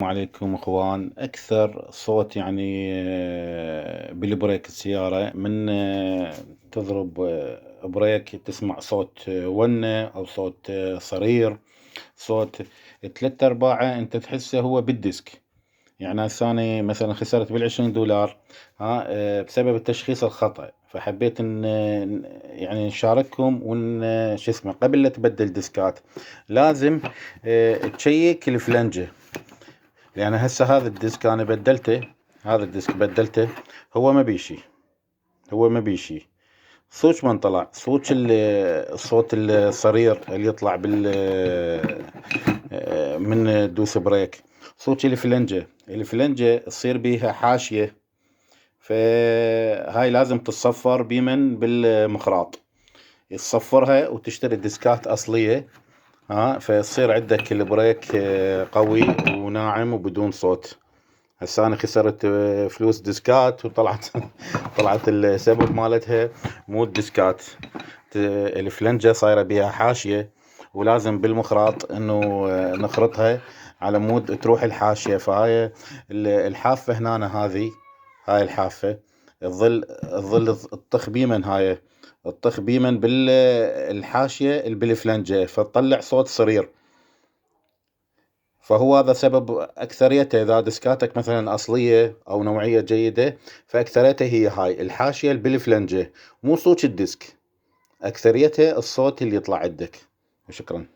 السلام عليكم اخوان. اكثر صوت يعني بالبريك السيارة من تضرب بريك تسمع صوت ونة او صوت صرير، صوت 3/4 انت تحسه هو بالديسك. يعني هسه أنا مثلا خسرت $20 بسبب التشخيص الخطأ، فحبيت ان يعني نشارككم ون شو اسمه قبل لا تبدل ديسكات لازم تشيك الفلنجة. يعني هسه هذا الديسك انا بدلته، هذا الديسك بدلته هو ما بيشي صوت من طلع صوت الصوت الصرير اللي يطلع بال من دوس بريك، صوت الفلنجة تصير بيها حاشية، فهاي لازم تتصفر بيمن بالمخراط، تصفرها وتشتري ديسكات أصلية فيصير عندك البريك قوي وناعم وبدون صوت. هسه انا خسرت فلوس ديسكات وطلعت طلعت السبب مالتها مو الديسكات، الفلنجة صايرة بيها حاشية ولازم بالمخراط انه نخرطها على مود تروح الحاشية. فهاي الحافة هنا هاي الحافة الظل الطخ بيمن، هاي الطخ بيمن بالحاشية اللي بالفلنجة فتطلع صوت صرير. فهو هذا سبب أكثريته إذا ديسكاتك مثلا أصلية أو نوعية جيدة، فأكثريته هي هاي الحاشية اللي بالفلنجة، مو صوت الديسك، أكثريته الصوت اللي يطلع عندك. شكرا.